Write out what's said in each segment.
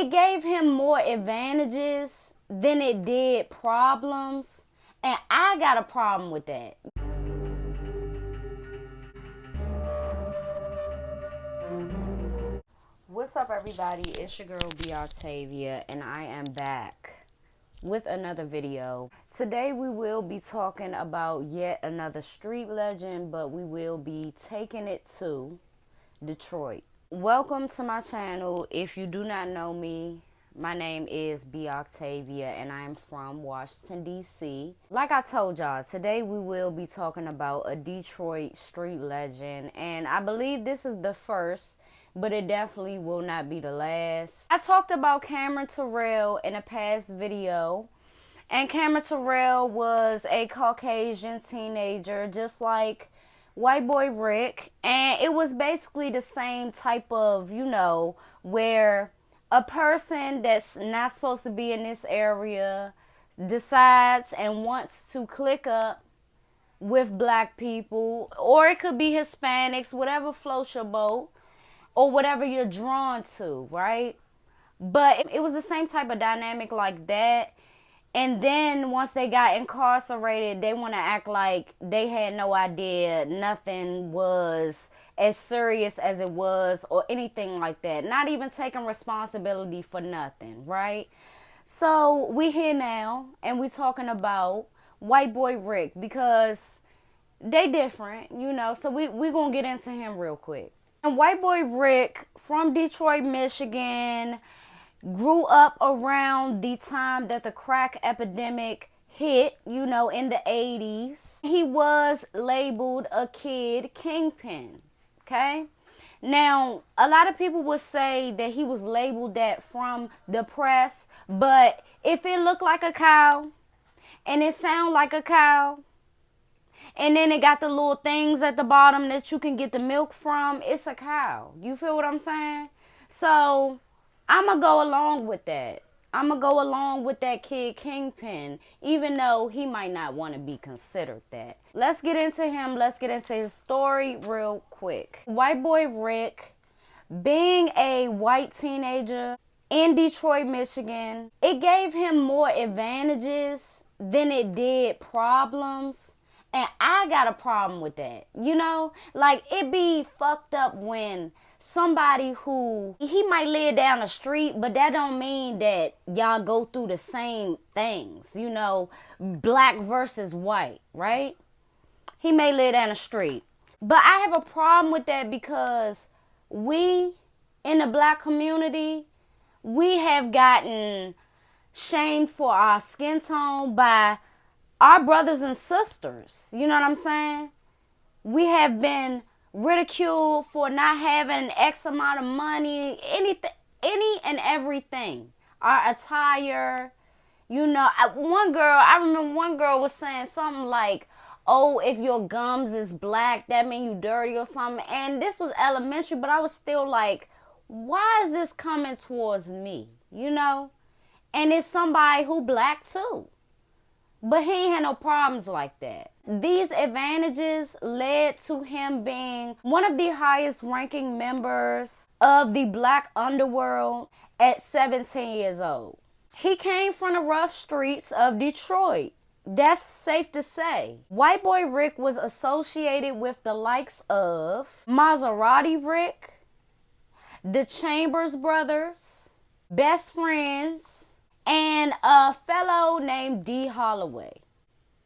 it gave him more advantages than it did problems. And I got a problem with that. What's up, everybody? It's your girl, B. Octavia, and I am back with another video. Today we will be talking about yet another street legend, but we will be taking it to Detroit. Welcome to my channel. If you do not know me, my name is B. Octavia, and I am from Washington, D.C. Like I told y'all, today we will be talking about a Detroit street legend, and I believe this is the first, but it definitely will not be the last. I talked about Cameron Terrell in a past video, and Cameron Terrell was a Caucasian teenager, just like White Boy Rick, and it was basically the same type of, where a person that's not supposed to be in this area decides and wants to click up with black people, or it could be Hispanics, whatever floats your boat, or whatever you're drawn to, right? But it was the same type of dynamic like that. And then once they got incarcerated, they want to act like they had no idea nothing was as serious as it was or anything like that. Not even taking responsibility for nothing, right? So we here now, and we talking about White Boy Rick, because they different, so we going to get into him real quick. And White Boy Rick from Detroit, Michigan, grew up around the time that the crack epidemic hit, in the 80s. He was labeled a kid kingpin, okay? Now, a lot of people would say that he was labeled that from the press, but if it looked like a cow and it sound like a cow, and then it got the little things at the bottom that you can get the milk from, it's a cow. You feel what I'm saying? So I'm going to go along with that. I'm going to go along with that kid kingpin, even though he might not want to be considered that. Let's get into him. Let's get into his story real quick. White Boy Rick, being a white teenager in Detroit, Michigan, it gave him more advantages than it did problems. And I got a problem with that, Like, it be fucked up when somebody who, he might live down the street, but that don't mean that y'all go through the same things, black versus white, right? He may live down the street. But I have a problem with that because we, in the black community, we have gotten shamed for our skin tone by our brothers and sisters. You know what I'm saying? We have been ridiculed for not having an X amount of money, anything, any and everything. Our attire, I remember one girl was saying something like, oh, if your gums is black, that mean you dirty or something. And this was elementary, but I was still like, why is this coming towards me? And it's somebody who black too. But he ain't had no problems like that. These advantages led to him being one of the highest ranking members of the black underworld at 17 years old. He came from the rough streets of Detroit. That's safe to say. White Boy Rick was associated with the likes of Maserati Rick, the Chambers brothers, best friends, and a fellow named D. Holloway.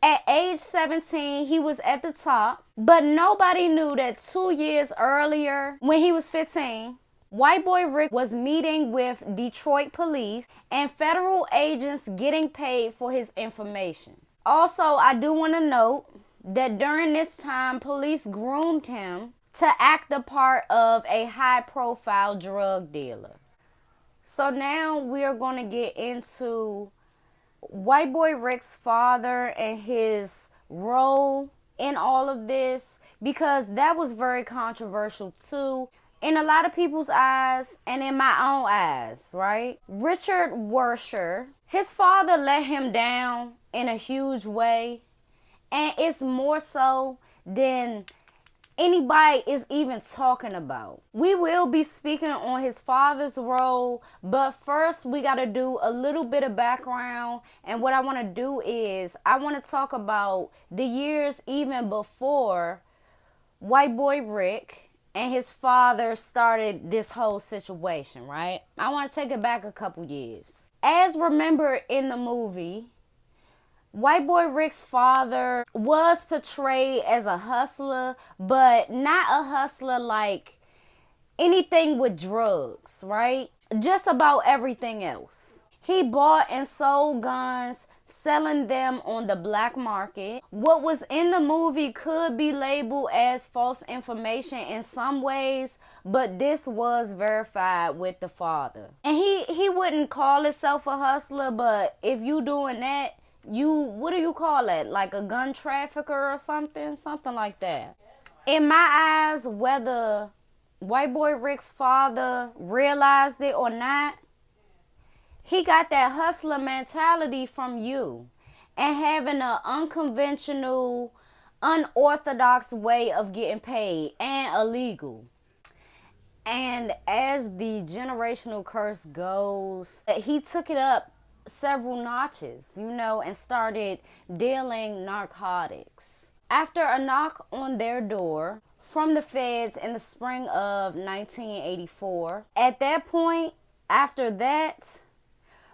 At age 17, he was at the top, but nobody knew that 2 years earlier, when he was 15, White Boy Rick was meeting with Detroit police and federal agents getting paid for his information. Also, I do want to note that during this time, police groomed him to act the part of a high-profile drug dealer. So now we are going to get into White Boy Rick's father and his role in all of this, because that was very controversial too, in a lot of people's eyes and in my own eyes, right? Richard Wersher, his father let him down in a huge way, and it's more so than anybody is even talking about. We will be speaking on his father's role, but first we got to do a little bit of background. And what I want to do is I want to talk about the years even before White Boy Rick and his father started this whole situation, right? I want to take it back a couple years. As remembered in the movie, White Boy Rick's father was portrayed as a hustler, but not a hustler like anything with drugs, right? Just about everything else. He bought and sold guns, selling them on the black market. What was in the movie could be labeled as false information in some ways, but this was verified with the father. And he wouldn't call himself a hustler, but if you doing that, what do you call it? Like a gun trafficker or something? Something like that. In my eyes, whether White Boy Rick's father realized it or not, he got that hustler mentality from you and having an unconventional, unorthodox way of getting paid and illegal. And as the generational curse goes, he took it up several notches, and started dealing narcotics. After a knock on their door from the feds in the spring of 1984, at that point, after that,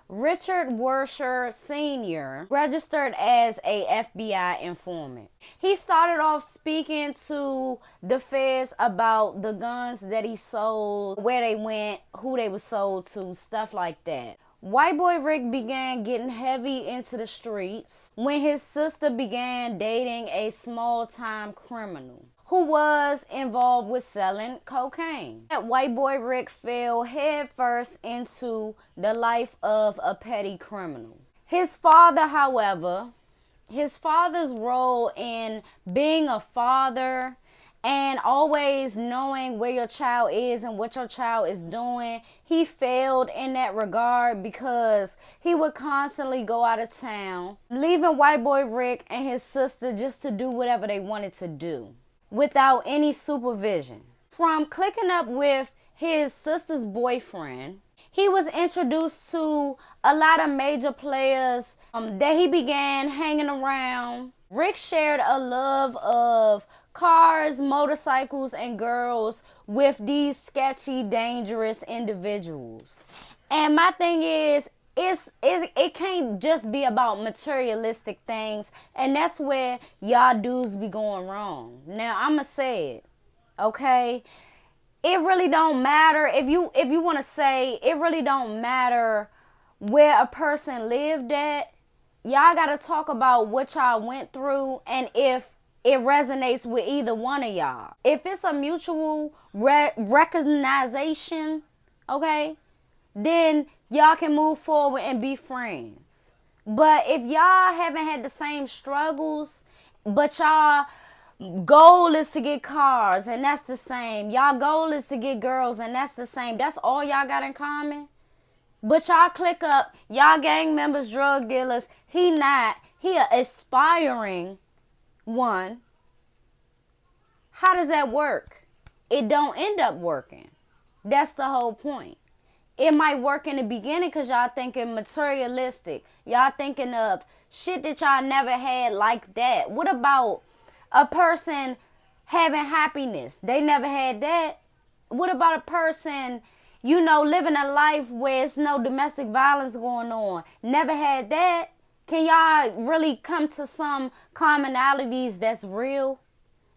Richard Wersher Sr. registered as a FBI informant. He started off speaking to the feds about the guns that he sold, where they went, who they were sold to, stuff like that. White Boy Rick began getting heavy into the streets when his sister began dating a small-time criminal who was involved with selling cocaine. White Boy Rick fell headfirst into the life of a petty criminal. His father, however, his father's role in being a father and always knowing where your child is and what your child is doing, he failed in that regard because he would constantly go out of town, leaving White Boy Rick and his sister just to do whatever they wanted to do without any supervision. From clicking up with his sister's boyfriend, he was introduced to a lot of major players that he began hanging around. Rick shared a love of cars, motorcycles, and girls with these sketchy, dangerous individuals. And my thing is, it can't just be about materialistic things, and that's where y'all dudes be going wrong. Now, I'ma say it, okay? It really don't matter if you want to say it really don't matter where a person lived at. Y'all got to talk about what y'all went through and if it resonates with either one of y'all. If it's a mutual recognition, okay, then y'all can move forward and be friends. But if y'all haven't had the same struggles, but y'all goal is to get cars and that's the same, y'all goal is to get girls and that's the same, that's all y'all got in common, but y'all click up, y'all gang members, drug dealers, he not, he a aspiring one. How does that work? It don't end up working. That's the whole point. It might work in the beginning because y'all thinking materialistic. Y'all thinking of shit that y'all never had like that. What about a person having happiness? They never had that. What about a person, living a life where it's no domestic violence going on? Never had that. Can y'all really come to some commonalities that's real?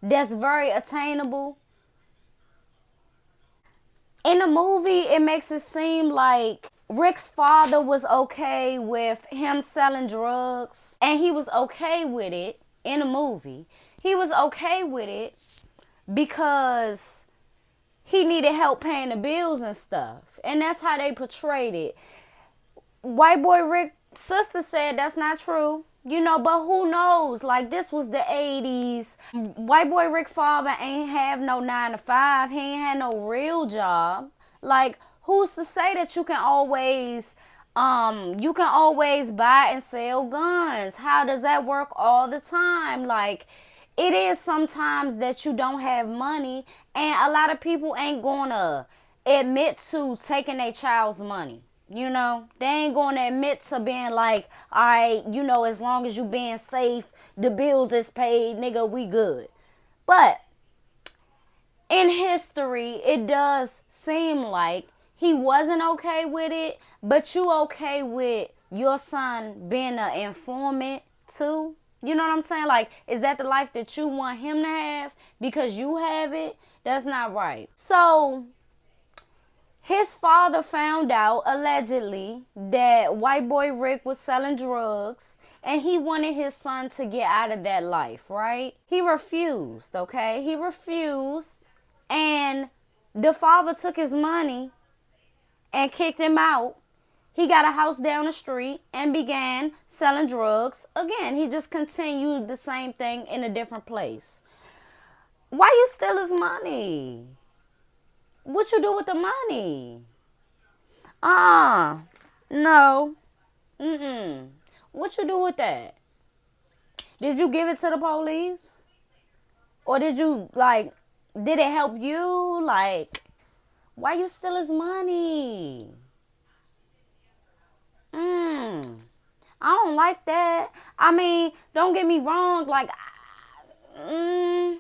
That's very attainable? In the movie, it makes it seem like Rick's father was okay with him selling drugs, and he was okay with it in the movie. He was okay with it because he needed help paying the bills and stuff. And that's how they portrayed it. White Boy Rick's sister said that's not true. But who knows? Like, this was the 80s. White Boy Rick father ain't have no 9 to 5. He ain't had no real job. Like, who's to say that you can always buy and sell guns? How does that work all the time? Like, it is sometimes that you don't have money, and a lot of people ain't gonna admit to taking their child's money. You know, they ain't gonna admit to being like, all right, you know, as long as you being safe, the bills is paid, nigga, we good. But in history, it does seem like he wasn't okay with it, but you okay with your son being an informant too? You know what I'm saying? Like, is that the life that you want him to have because you have it? That's not right. So, his father found out, allegedly, that white boy Rick was selling drugs and he wanted his son to get out of that life, right? He refused, okay? He refused, and the father took his money and kicked him out. He got a house down the street and began selling drugs. Again, he just continued the same thing in a different place. Why you steal his money? What you do with the money? No. What you do with that? Did you give it to the police? Or did you, like, did it help you? Like, why you steal his money? I don't like that. I mean, don't get me wrong. Like, I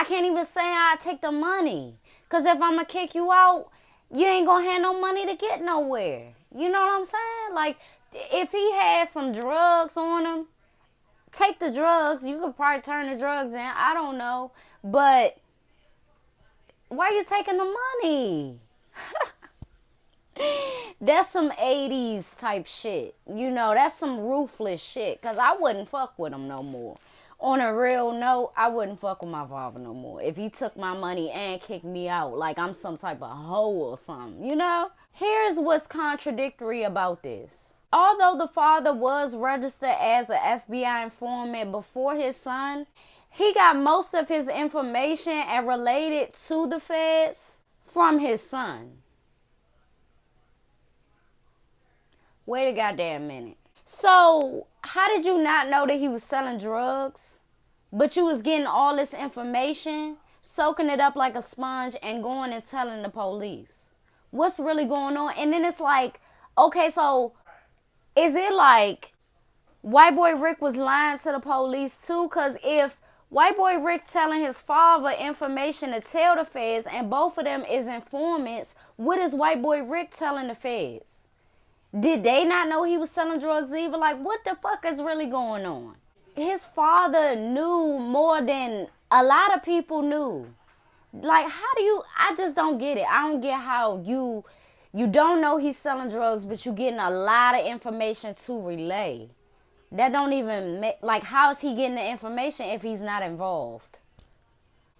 can't even say I take the money. Because if I'm going to kick you out, you ain't going to have no money to get nowhere. You know what I'm saying? Like, if he had some drugs on him, take the drugs. You could probably turn the drugs in. I don't know. But why are you taking the money? That's some 80s type shit. You know, that's some ruthless shit. Because I wouldn't fuck with him no more. On a real note, I wouldn't fuck with my father no more. If he took my money and kicked me out like I'm some type of hoe or something, you know? Here's what's contradictory about this. Although the father was registered as an FBI informant before his son, he got most of his information and related to the feds from his son. Wait a goddamn minute. So, how did you not know that he was selling drugs, but you was getting all this information, soaking it up like a sponge, and going and telling the police? What's really going on? And then it's like, okay, so is it like white boy Rick was lying to the police too? Because if white boy Rick telling his father information to tell the feds and both of them is informants, what is white boy Rick telling the feds? Did they not know he was selling drugs either? Like, what the fuck is really going on? His father knew more than a lot of people knew. Like, how do you, I just don't get it. I don't get how you don't know he's selling drugs, but you getting a lot of information to relay. That don't even make, like, how is he getting the information if he's not involved?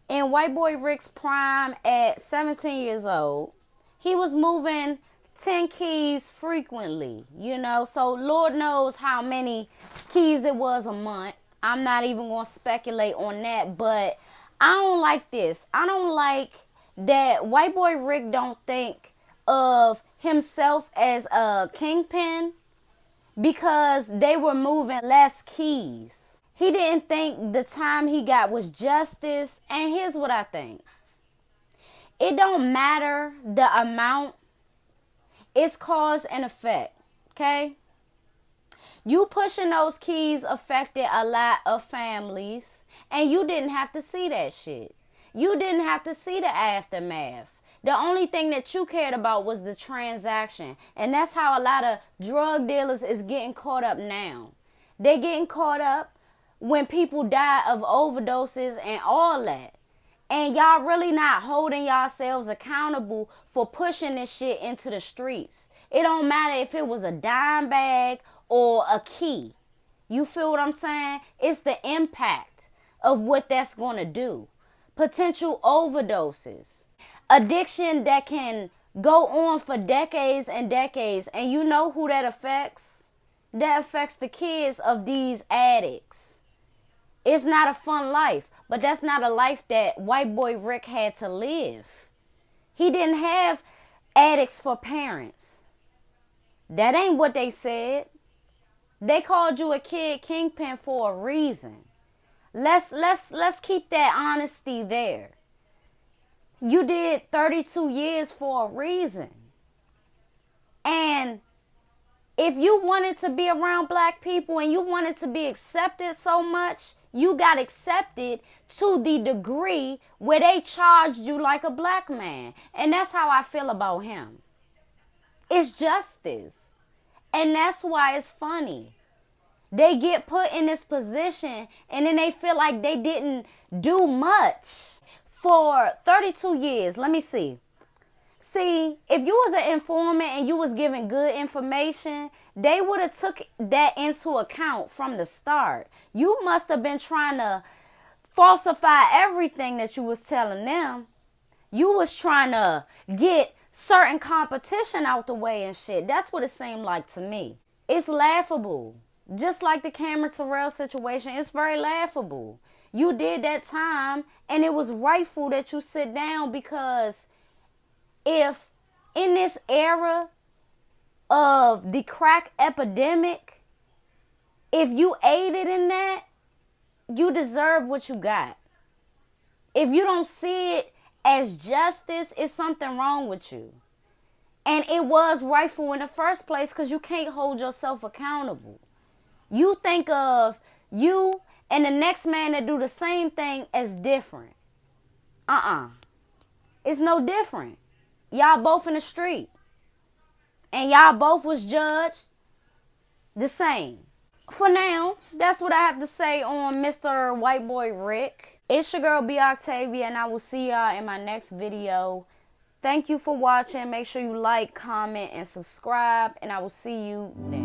In white boy Rick's prime at 17 years old, he was moving 10 keys frequently, you know, so Lord knows how many keys it was a month. I'm not even going to speculate on that, but I don't like this. I don't like that white boy Rick don't think of himself as a kingpin because they were moving less keys. He didn't think the time he got was justice, and here's what I think. It don't matter the amount. It's cause and effect, okay? You pushing those keys affected a lot of families, and you didn't have to see that shit. You didn't have to see the aftermath. The only thing that you cared about was the transaction, and that's how a lot of drug dealers is getting caught up now. They're getting caught up when people die of overdoses and all that. And y'all really not holding yourselves accountable for pushing this shit into the streets. It don't matter if it was a dime bag or a key. You feel what I'm saying? It's the impact of what that's going to do. Potential overdoses. Addiction that can go on for decades and decades. And you know who that affects? That affects the kids of these addicts. It's not a fun life. But that's not a life that white boy Rick had to live. He didn't have addicts for parents. That ain't what they said. They called you a kid kingpin for a reason. Let's keep that honesty there. You did 32 years for a reason. And if you wanted to be around black people and you wanted to be accepted so much, you got accepted to the degree where they charged you like a black man. And that's how I feel about him. It's justice. And that's why it's funny. They get put in this position and then they feel like they didn't do much. For 32 years, let me see. See, if you was an informant and you was giving good information, they would have took that into account from the start. You must have been trying to falsify everything that you was telling them. You was trying to get certain competition out the way and shit. That's what it seemed like to me. It's laughable. Just like the Cameron Terrell situation, it's very laughable. You did that time and it was rightful that you sit down, because if in this era of the crack epidemic, if you aided in that, you deserve what you got. If you don't see it as justice, it's something wrong with you. And it was rightful in the first place, because you can't hold yourself accountable. You think of you and the next man that do the same thing as different. It's no different. Y'all both in the street. And y'all both was judged the same. For now, that's what I have to say on Mr. White Boy Rick. It's your girl, B. Octavia, and I will see y'all in my next video. Thank you for watching. Make sure you like, comment, and subscribe, and I will see you next.